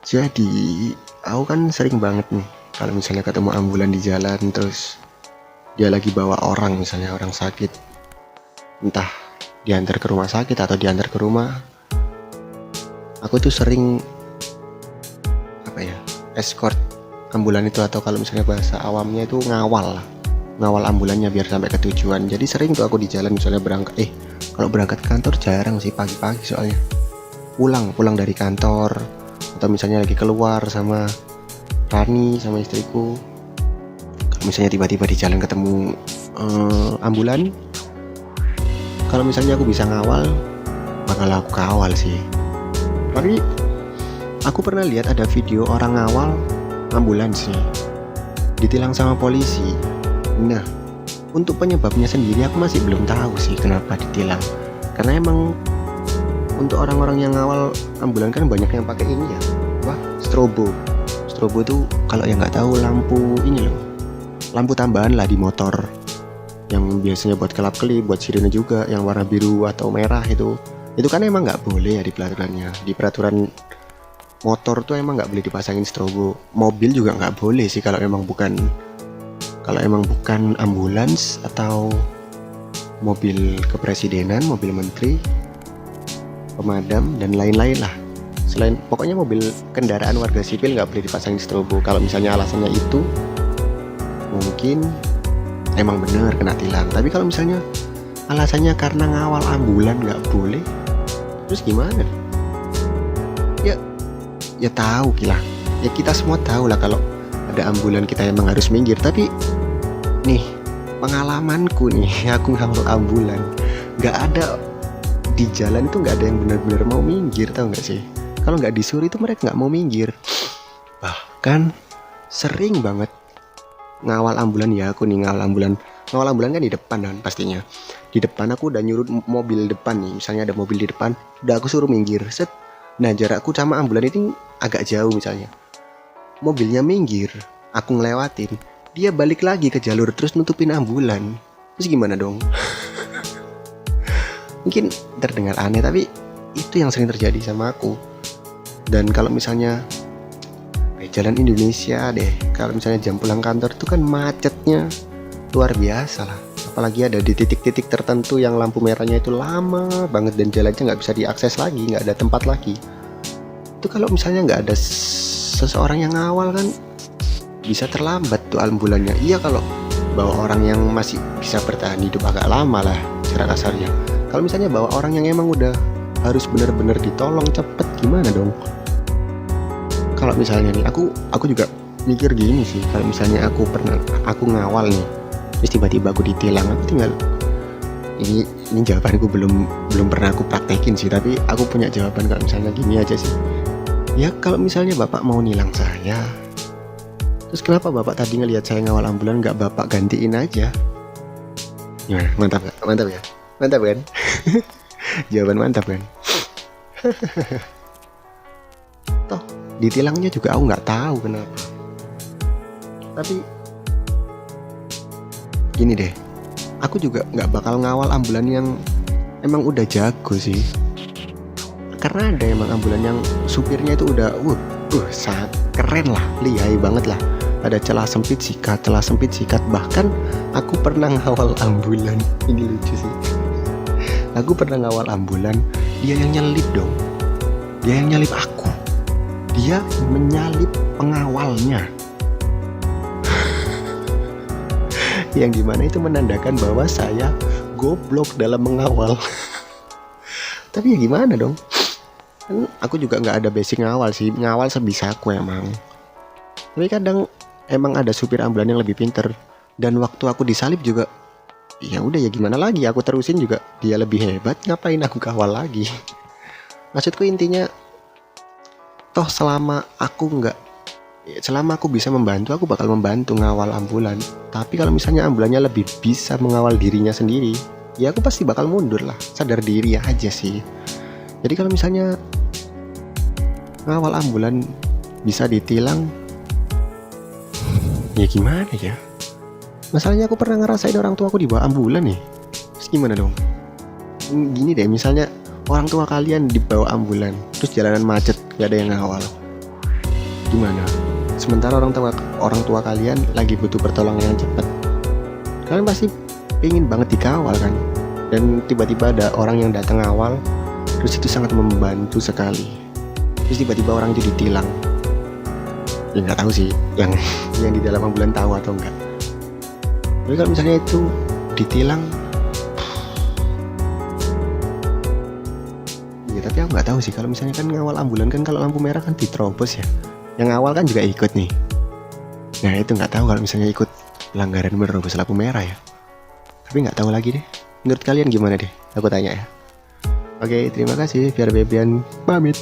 Jadi, aku kan sering banget nih kalau misalnya ketemu ambulan di jalan, terus dia lagi bawa orang, misalnya orang sakit, entah diantar ke rumah sakit atau diantar ke rumah. Aku tuh sering apa ya, escort ambulan itu, atau kalau misalnya bahasa awamnya itu ngawal lah, ngawal ambulannya biar sampai ke tujuan. Jadi sering tuh aku di jalan misalnya berangkat, kalau berangkat ke kantor jarang sih, pagi-pagi soalnya pulang dari kantor, atau misalnya lagi keluar sama Rani sama istriku. Kalau misalnya tiba-tiba di jalan ketemu ambulan, kalau misalnya aku bisa ngawal, bakal aku kawal sih. Tapi aku pernah lihat ada video orang ngawal ambulans nih, ditilang sama polisi. Nah, untuk penyebabnya sendiri aku masih belum tahu sih kenapa ditilang. Karena emang untuk orang-orang yang ngawal ambulan kan banyak yang pakai ini ya, strobo. Strobo tuh kalau yang nggak tahu, lampu ini loh, lampu tambahan lah di motor, yang biasanya buat kelap-kelip, buat sirene juga, yang warna biru atau merah itu kan emang nggak boleh ya di peraturannya. Di peraturan motor tuh emang nggak boleh dipasangin strobo. Mobil juga nggak boleh sih kalau emang bukan ambulans atau mobil kepresidenan, mobil menteri, pemadam dan lain-lain lah. Selain pokoknya mobil kendaraan warga sipil nggak boleh dipasangin strobo. Kalau misalnya alasannya itu, mungkin emang bener kena tilang. Tapi kalau misalnya alasannya karena ngawal ambulan nggak boleh, terus gimana? Ya tahu lah, ya kita semua tahu lah kalau ada ambulan kita emang harus minggir. Tapi nih pengalamanku nih, aku ngawal ambulan, nggak ada di jalan itu, nggak ada yang benar-benar mau minggir, tahu nggak sih? Kalau nggak disuruh itu mereka nggak mau minggir. Bahkan sering banget ngawal ambulan, ya aku nih ngawal ambulan kan di depan kan pastinya. Di depan aku udah nyuruh mobil depan nih, misalnya ada mobil di depan, udah aku suruh minggir, set. Nah jarakku sama ambulan itu agak jauh, misalnya mobilnya minggir, aku ngelewatin, dia balik lagi ke jalur terus nutupin ambulan. Terus gimana dong? Mungkin terdengar aneh, tapi itu yang sering terjadi sama aku. Dan kalau misalnya jalan Indonesia deh, kalau misalnya jam pulang kantor itu kan macetnya luar biasa lah. Apalagi ada di titik-titik tertentu yang lampu merahnya itu lama banget dan jalannya nggak bisa diakses lagi, nggak ada tempat lagi. Itu kalau misalnya nggak ada seseorang yang ngawal kan bisa terlambat tuh ambulannya. Iya, kalau bawa orang yang masih bisa bertahan hidup agak lama lah cara kasarnya. Kalau misalnya bawa orang yang emang udah harus benar-benar ditolong cepet, gimana dong? Kalau misalnya nih, aku juga mikir gini sih, kalau misalnya aku ngawal nih, terus tiba-tiba aku ditilang, aku tinggal ini jawabanku belum pernah aku praktekin sih, tapi aku punya jawaban. Kalau misalnya gini aja sih, ya kalau misalnya bapak mau nilang saya, terus kenapa bapak tadi ngelihat saya ngawal ambulan nggak bapak gantiin aja? Gimana? Mantap gak? Mantap kan? Jawaban mantap kan? Toh ditilangnya juga aku nggak tahu kenapa. Tapi gini deh, aku juga nggak bakal ngawal ambulan yang emang udah jago sih. Karena ada emang ambulan yang supirnya itu udah sangat keren lah, lihai banget lah. Ada celah sempit sikat, bahkan aku pernah ngawal ambulan. Ini lucu sih. Aku pernah ngawal ambulan, dia yang nyelip dong. Dia yang nyelip aku. Dia menyalip pengawalnya. Yang dimana itu menandakan bahwa saya goblok dalam mengawal. Tapi ya gimana dong? Kan aku juga nggak ada basic ngawal sih, ngawal sebisa aku emang. Tapi kadang emang ada supir ambulan yang lebih pinter. Dan waktu aku disalip juga, ya udah ya gimana lagi, aku terusin juga. Dia lebih hebat, ngapain aku kawal lagi? Maksudku intinya, toh selama aku bisa membantu, aku bakal membantu ngawal ambulan. Tapi kalau misalnya ambulannya lebih bisa mengawal dirinya sendiri, ya aku pasti bakal mundur lah, sadar diri aja sih. Jadi kalau misalnya ngawal ambulan bisa ditilang, ya gimana ya? Masalahnya aku pernah ngerasain orang tua aku dibawa ambulan nih. Terus gimana dong? Gini deh, misalnya orang tua kalian dibawa ambulan, terus jalanan macet, gak ada yang ngawal. Gimana? Sementara orang tua kalian lagi butuh pertolongan yang cepat. Kalian pasti pengen banget dikawal kan? Dan tiba-tiba ada orang yang datang awal, terus itu sangat membantu sekali. Terus tiba-tiba orang itu ditilang. Ya nggak tahu sih, yang di dalam ambulan tahu atau enggak. Tapi kalau misalnya itu ditilang, ya tapi aku nggak tahu sih. Kalau misalnya kan ngawal ambulan kan kalau lampu merah kan diterobos ya. Yang awal kan juga ikut nih. Nah itu nggak tahu kalau misalnya ikut pelanggaran menerobos lampu merah ya. Tapi nggak tahu lagi deh. Menurut kalian gimana deh? Aku tanya ya. Oke, terima kasih. Biar Bebian pamit.